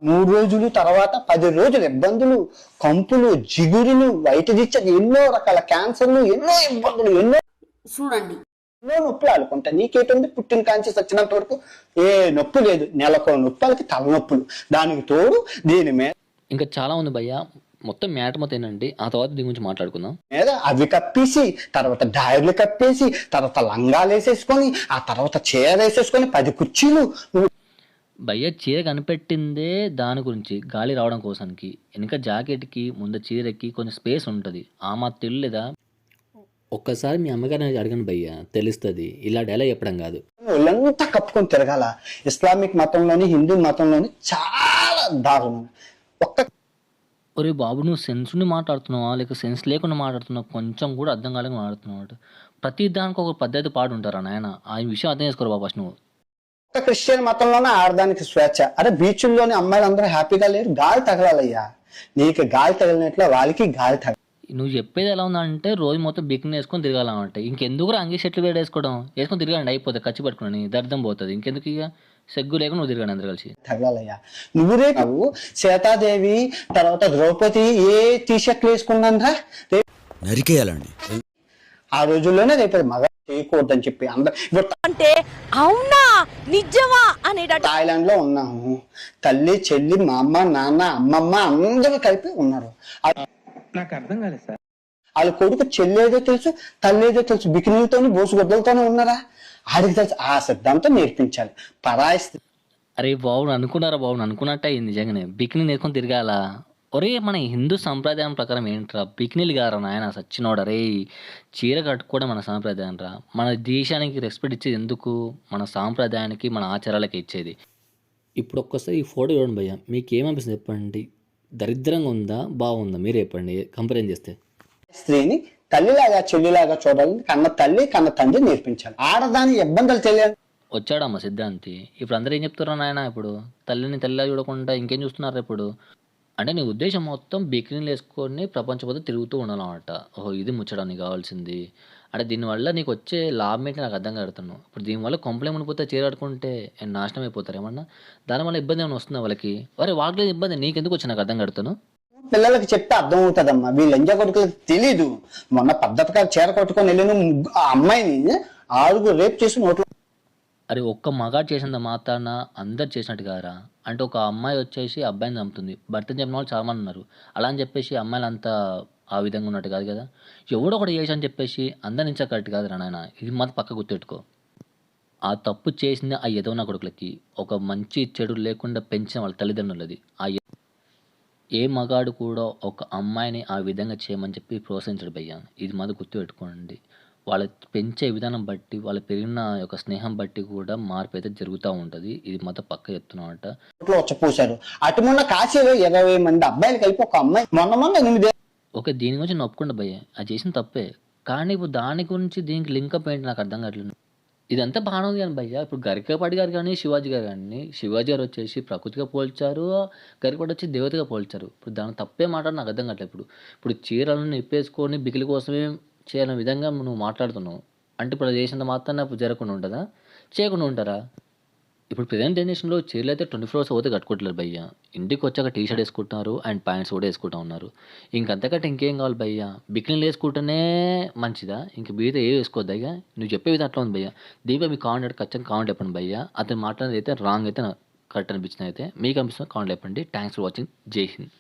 3 రోజులు తర్వాత 10 రోజులు ఇబ్బందులు, కంపులు, జిగురులు, వైట్ డిశ్చార్జ్, ఎన్నో రకాల క్యాన్సర్లు, ఎన్నో ఇబ్బందులు, చూడండి ఎన్నో నొప్పులు ఆడుకుంటా. నీకేటుంది పుట్టిన కాంచి వచ్చినంత వరకు ఏ నొప్పి లేదు. నెలకో నొప్పులకి తలనొప్పులు, దానికి తోడు దీని మీద ఇంకా చాలా ఉంది భయ్య. మొత్తం మ్యాటర్ మొత్తం ఏంటంటే ఆ తర్వాత దీని గురించి మాట్లాడుకుందాం. అవి కప్పేసి, తర్వాత డైర్లు కప్పేసి, తర్వాత లంగాలు వేసేసుకొని, ఆ తర్వాత చీర వేసేసుకొని 10 కుర్చీలు. భయ్య చీర కనిపెట్టిందే దాని గురించి, గాలి రావడం కోసానికి. వెనుక జాకెట్కి ముందు చీరకి కొంచెం స్పేస్ ఉంటుంది. ఆ మా తెలియలేదా? ఒక్కసారి మీ అమ్మగారిని అడగను భయ్య, తెలుస్తుంది. ఇలా డైలాగ్ చెప్పడం కాదు. ఒళ్ళంతా కప్పుకొని తిరగాల. ఇస్లామిక్ మతంలోని, హిందూ మతంలోని చాలా దారుణం. ఒరే బాబు, నువ్వు సెన్స్ ఉండి మాట్లాడుతున్నావా లేక సెన్స్ లేకుండా మాట్లాడుతున్నావు? కొంచెం కూడా అర్థం కాలేక మాట్లాడుతున్నావు. ప్రతి దానికి ఒక పద్ధతి పాడు ఉంటారా నాయన? ఆ విషయం అర్థం చేసుకోరు బాబు ఫస్ట్ నువ్వు. క్రిస్టియన్ మతంలోనే ఆడడానికి స్వేచ్ఛ. అరే బీచ్ల్లోని అమ్మాయిలు అందరూ హ్యాపీగా లేరు. గాలి తగలాలయ్యా. నీకు గాలి తగిలినట్లు వాళ్ళకి గాలి తగ. నువ్వు చెప్పేది ఎలా ఉందంటే రోజు మొత్తం బికిని వేసుకొని తిరగాలంటే ఇంకెందుకు అంగి షర్ట్లు వేడి వేసుకొని తిరగండి, అయిపోతుంది. ఖర్చు పెట్టుకుని దర్థం పోతుంది. ఇంకెందుకు ఇక సెగ్గు లేకుండా నువ్వు తిరగండి అందరు కలిసి. తగలాలయ్యా. నువ్వురే నువ్వు సీతాదేవి తర్వాత ద్రౌపది ఏ టీషర్ట్లు వేసుకున్నారా నరికేయాలండి. ఆ రోజుల్లోనే రేపు మగ చేయకూడదని చెప్పి అందరూ అంటే అవునా నిజమా అనేట థాయిలాండ్ లో ఉన్నాము. తల్లి, చెల్లి, మా అమ్మ, నాన్న, అమ్మమ్మ అందరూ కలిపి ఉన్నారు. నాకు అర్థం కాలేదు సార్. వాళ్ళ కొడుకు చెల్లి ఏదో తెలుసు, తల్లి ఏదో తెలుసు. బికినీలతోనే బోసుగొడ్డలతోనే ఉన్నారా? ఆడికి తెలుసు. ఆ సిద్ధాంతం నేర్పించాలి. పరాయి. అరే బాబు అనుకున్నారా? బాబు అనుకున్నట్టే అయింది నిజంగానే. బికినీ నేర్కొని తిరగాల. ఒరే మన హిందూ సంప్రదాయం ప్రకారం ఏంట్రా బికినీలు గారా నాయన సచ్చినోడ. రే చీర కట్టుకోవడం మన సాంప్రదాయం రా. మన దేశానికి రెస్పెక్ట్ ఇచ్చేది ఎందుకు? మన సాంప్రదాయానికి, మన ఆచారాలకి ఇచ్చేది. ఇప్పుడు ఒక్కసారి ఈ ఫోటో చూడండి భయ్య, మీకు ఏమనిపిస్తుంది చెప్పండి? దరిద్రంగా ఉందా బాగుందా మీరు చెప్పండి కంపేర్ చేస్తే. స్త్రీని తల్లిలాగా చెల్లిలాగా చూడాలని కన్న తల్లి కన్న తండ్రి నేర్పించాలి. ఆడదాని ఇబ్బందులు తెలియాలి. వచ్చాడమ్మ సిద్ధాంతి. ఇప్పుడు అందరూ ఏం చెప్తున్నారు నాయన? ఇప్పుడు తల్లిని తల్లిలా చూడకుండా ఇంకేం చూస్తున్నారు ఇప్పుడు? అంటే నీ ఉద్దేశం మొత్తం బికినీలు వేసుకొని ప్రపంచం తిరుగుతూ ఉండాలన్నమాట. ఓహో ఇది ముచ్చడా నీకు కావాల్సింది. అంటే దీనివల్ల నీకు వచ్చే లాభం ఏంటి నాకు అర్థం కడుతున్నావు. ఇప్పుడు దీనివల్ల కొంపలే మునిపోతే చీర కట్టుకుంటే నాశనం అయిపోతారు ఏమన్నా? దానివల్ల ఇబ్బంది ఏమైనా వస్తుందా వాళ్ళకి? వారి వాళ్ళకి ఇబ్బంది నీకెందుకు వచ్చి నాకు అర్థం కడుతాను. పిల్లలకి చెప్తే అర్థం అవుతుందమ్మా. వీళ్ళు లంజా కొడుకులకు తెలీదు. మొన్న పద్ధతిగా చీర కట్టుకొని వెళ్ళిన ఆ అమ్మాయిని 6 రేపు చేసి నోట్లో. అరే ఒక్క మగాడు చేసినంత మాత్రాన అందరు చేసినట్టు కారా? అంటే ఒక అమ్మాయి వచ్చేసి అబ్బాయిని చంపుతుంది, భర్తని చంపిన వాళ్ళు చాలా మంది ఉన్నారు. అలా అని చెప్పేసి అమ్మాయిలు అంతా ఆ విధంగా ఉన్నట్టు కాదు కదా. ఎవడో ఒకటి చేసి అని చెప్పేసి అందరి నుంచి కరెక్ట్ కాదు రా నాయన. ఇది మాత్రం పక్క గుర్తుపెట్టుకో. ఆ తప్పు చేసింది ఆ ఎదవన కొడుకులకి. ఒక మంచి చెడు లేకుండా పెంచిన వాళ్ళ తల్లిదండ్రులది. ఏ మగాడు కూడా ఒక అమ్మాయిని ఆ విధంగా చేయమని చెప్పి ప్రోత్సహించడు భయ్య. ఇది మాత్రం గుర్తుపెట్టుకోండి. వాళ్ళ పెంచే విధానం బట్టి, వాళ్ళు పెరిగిన యొక్క స్నేహం బట్టి కూడా మార్పు అయితే జరుగుతూ ఉంటుంది. ఇది మాత్రం పక్క చెప్తున్నామంట. వచ్చపోసారు అటు మొన్న కాశీలో 20 మంది అబ్బాయిలు కలిపి ఒక అమ్మాయి మొన్న 8. ఓకే దీని గురించి నేను ఒప్పుకుండా భయ్య, అది చేసిన తప్పే. కానీ ఇప్పుడు దాని గురించి దీనికి లింకప్ ఏంటి నాకు అర్థం కావట్లేదు. ఇదంతా బాగానే ఉంది కానీ భయ్య, ఇప్పుడు గరికపాటి గారు కానీ శివాజీ గారు కానీ, శివాజీ గారు వచ్చేసి ప్రకృతిగా పోల్చారు, గరికపాటి వచ్చి దేవతగా పోల్చారు. ఇప్పుడు దాని తప్పే మాట నాకు అర్థం కావట్లేదు. ఇప్పుడు చీరలను నిప్పేసుకొని బికిలి కోసమే చేయాలనే విధంగా నువ్వు మాట్లాడుతున్నావు. అంటే ఇప్పుడు అది చేసినంత మాత్రాన జరగకుండా ఉంటుందా? చేయకుండా ఉంటారా? ఇప్పుడు ప్రజెంట్ జనరేషన్లో చీరలు అయితే 24 hours పోతే కట్టుకోవట్లేదు భయ్య. ఇంటికి వచ్చాక టీ షర్ట్ వేసుకుంటున్నారు అండ్ ప్యాంట్స్ కూడా వేసుకుంటూ ఉన్నారు. ఇంకంతకంటే ఇంకేం కావాలి భయ్య? బికినీలు వేసుకుంటేనే మంచిదా? ఇంక మిగతా ఏ వేసుకోవద్దు అయ్యా. నువ్వు చెప్పే విధంగా అట్లా ఉంది భయ్య. దీపే మీ కామెంట్ ఖచ్చితంగా కామెంట్ చెప్పండి భయ్య. అతను మాట్లాడేది అయితే రాంగ్ అయితే నాకు కరెక్ట్ అనిపించింది. అయితే మీకు అనిపిస్తుంది కామెంట్ చెప్పండి. Thanks for watching. జై హింద్.